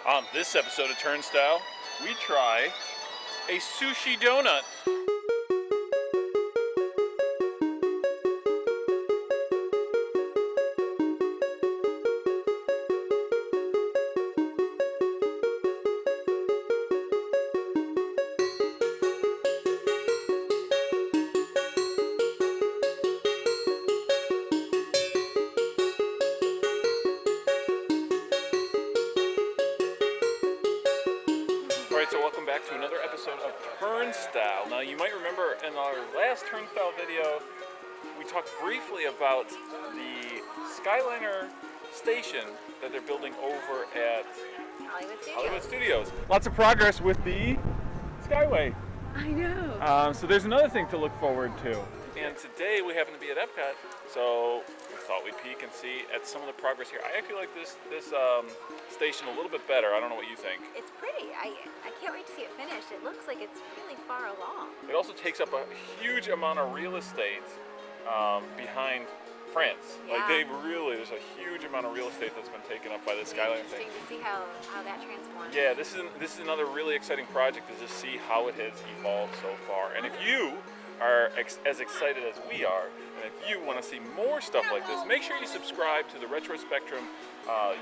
On this episode of Turnstile, we try a sushi donut. So welcome back to another episode of Turnstile. Now you might remember in our last Turnstile video, we talked briefly about the Skyliner station that they're building over at Hollywood Studios. Lots of progress with the Skyway. I know. So there's another thing to look forward to. And today we happen to be at EPCOT, so we thought we'd peek and see at some of the progress here. I actually like this station a little bit better. I don't know what you think. It's pretty. I can't wait to see it finished. It looks like it's really far along. It also takes up a huge amount of real estate behind France. Yeah. Like there's a huge amount of real estate that's been taken up by the Skyliner thing. Interesting to see how that transforms. Yeah, this is another really exciting project to just see how it has evolved so far. And if you are as excited as we are, and if you want to see more stuff like this, make sure you subscribe to the Retro Spectrum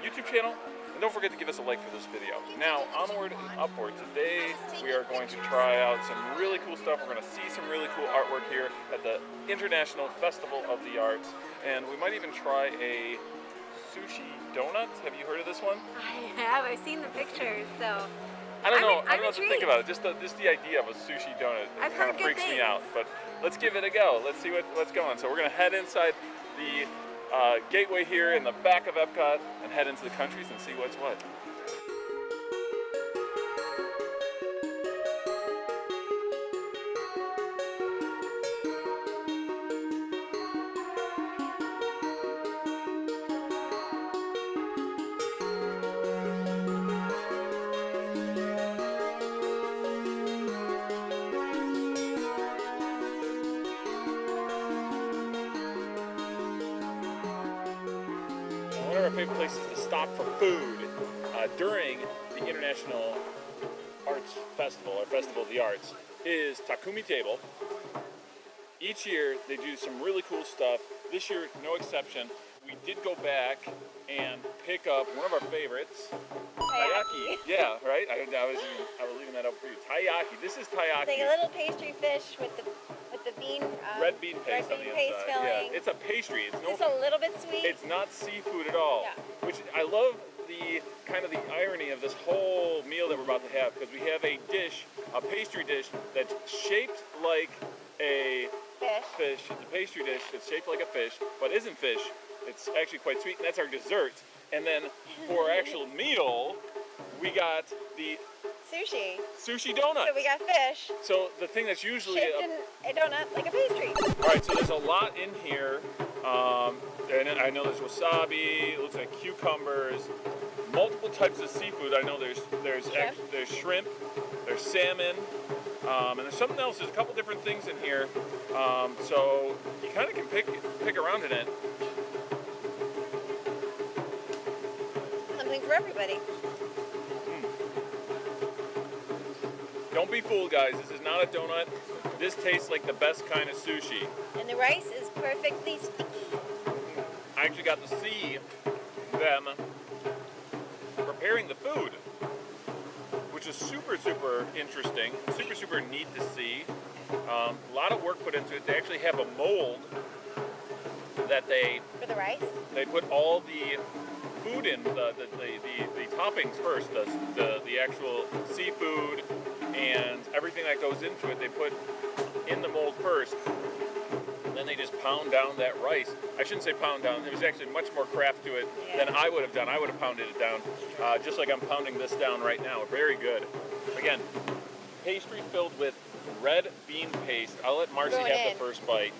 YouTube channel, and don't forget to give us a like for this video. Now, onward and upward. Today, we are going to try out some really cool stuff. We're going to see some really cool artwork here at the International Festival of the Arts, and we might even try a sushi donut. Have you heard of this one? I have. I've seen the pictures, so I don't know I'm what to think about it. Just the idea of a sushi donut kind of freaks me out. But let's give it a go. Let's see what's going. So we're going to head inside the gateway here in the back of EPCOT and head into the countries and see what's what. One of our favorite places to stop for food during the International Arts Festival, or Festival of the Arts, is Takumi Table. Each year they do some really cool stuff. This year, no exception. We did go back and pick up one of our favorites, taiyaki. Yeah, right? I was leaving that up for you. Taiyaki. This is taiyaki. It's like a little pastry fish with the bean red bean paste on the inside. Filling. Yeah, it's a pastry. It's just a little bit sweet. It's not seafood at all. Yeah. Which I love the irony of this whole meal that we're about to have, because we have a pastry dish that's shaped like a fish. It's a pastry dish that's shaped like a fish, but isn't fish. It's actually quite sweet, and that's our dessert. And then for our actual meal, we got the sushi donut. So we got fish. So the thing that's usually shaped in a donut like a pastry. All right, so there's a lot in here. And I know there's wasabi. It looks like cucumbers. Multiple types of seafood. I know there's shrimp. There's salmon. And there's something else. There's a couple different things in here. So you kind of can pick around in it. Something for everybody. Don't be fooled, guys. This is not a donut. This tastes like the best kind of sushi. And the rice is perfectly sticky. I actually got to see them preparing the food, which is super, super interesting. Super neat to see. A lot of work put into it. They actually have a mold that for the rice? They put all the food in, the toppings first, the actual seafood and everything that goes into it, they put in the mold first. And then they just pound down that rice. I shouldn't say pound down. There was actually much more craft to it than I would have done. I would have pounded it down, just like I'm pounding this down right now. Very good. Again, pastry filled with red bean paste. I'll let Marcy have the first bite.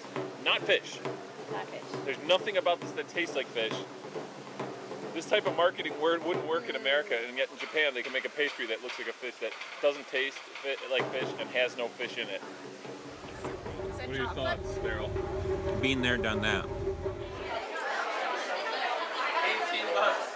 Not fish. Not fish. There's nothing about this that tastes like fish. This type of marketing word wouldn't work in America, and yet in Japan they can make a pastry that looks like a fish that doesn't taste like fish and has no fish in it. What are your thoughts, Daryl? Been there, done that. 18 bucks.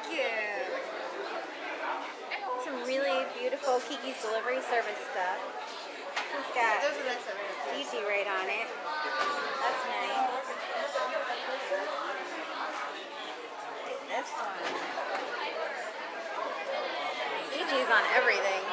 cute. Some really beautiful Kiki's Delivery Service stuff. It's got Gigi right on it. That's nice. This one. Gigi's on everything.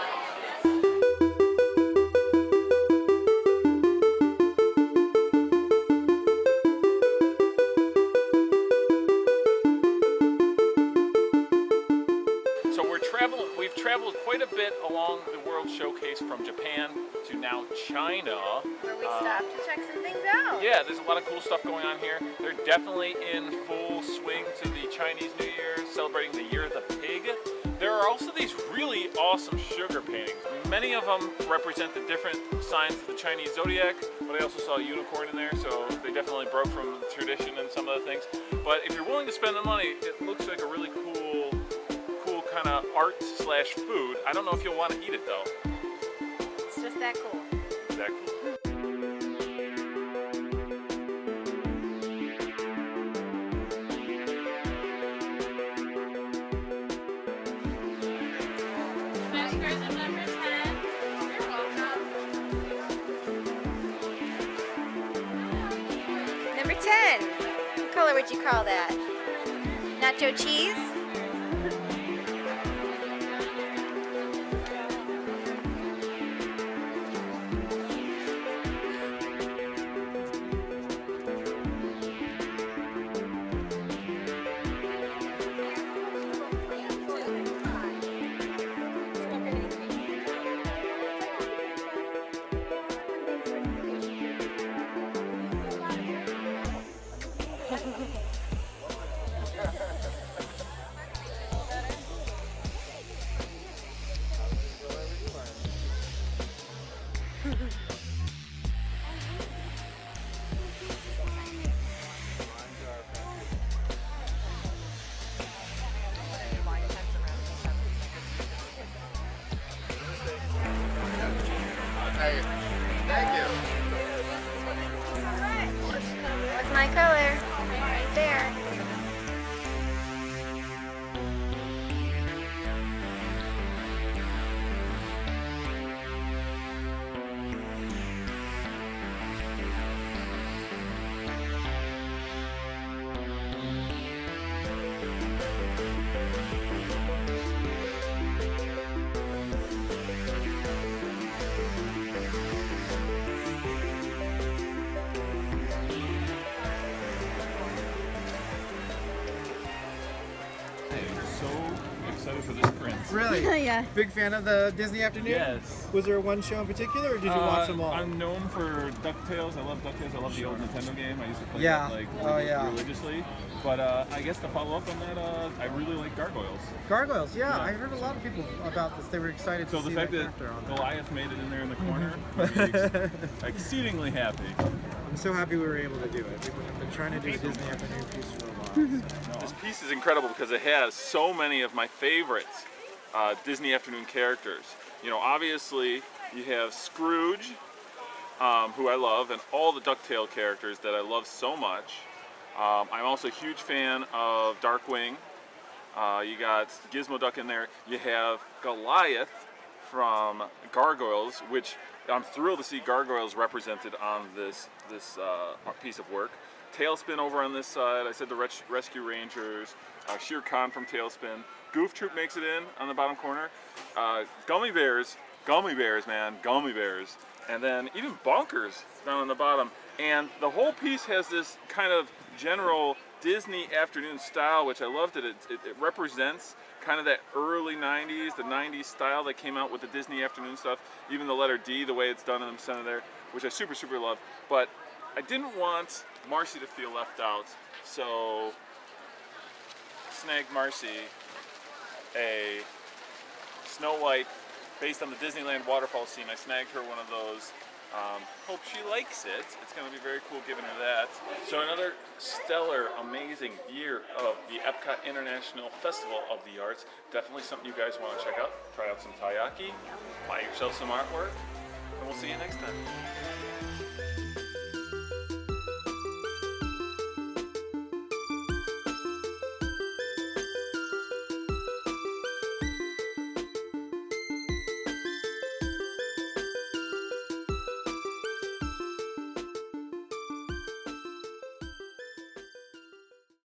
We've traveled quite a bit along the World Showcase from Japan to now China. Where we stopped to check some things out. Yeah, there's a lot of cool stuff going on here. They're definitely in full swing to the Chinese New Year, celebrating the Year of the Pig. There are also these really awesome sugar paintings. Many of them represent the different signs of the Chinese zodiac, but I also saw a unicorn in there, so they definitely broke from tradition and some of the things. But if you're willing to spend the money, it looks like a really cool kind of art/food. I don't know if you'll want to eat it though. It's just that cool. It's that cool. Number 10. What color would you call that? Nacho cheese? Thank you. What's my color? Right there. Excited for this Prince. Really? Yes. Big fan of the Disney afternoon? Yes. Was there one show in particular, or did you watch them all? I'm known for DuckTales. I love DuckTales. I love the old Nintendo game. I used to play Yeah. that like Oh, yeah. religiously. But I guess to follow up on that, I really like Gargoyles. Gargoyles, yeah. Yeah. I heard a lot of people about this. They were excited So to the see fact that that character on there. Goliath made it in there in the corner, made me exceedingly happy. I'm so happy we were able to do it. We've been trying to do a Disney afternoon piece for a while. This piece is incredible because it has so many of my favorites Disney afternoon characters. You know, obviously you have Scrooge, who I love, and all the DuckTale characters that I love so much. I'm also a huge fan of Darkwing. You got Gizmo Duck in there. You have Goliath from Gargoyles, which I'm thrilled to see Gargoyles represented on this piece of work. Tailspin over on this side. I said the Rescue Rangers. Shere Khan from Tailspin. Goof Troop makes it in on the bottom corner. Gummy Bears, man, Gummy Bears. And then even Bonkers down on the bottom. And the whole piece has this kind of general Disney afternoon style, which I loved it. It represents kind of that early 90s, the 90s style that came out with the Disney afternoon stuff. Even the letter D, the way it's done in the center there, which I super, super love. But I didn't want Marcy to feel left out, so snagged Marcy a Snow White based on the Disneyland waterfall scene. I snagged her one of those. Hope she likes it. It's going to be very cool giving her that. So another stellar, amazing year of the EPCOT International Festival of the Arts. Definitely something you guys want to check out. Try out some taiyaki, buy yourself some artwork, and we'll see you next time.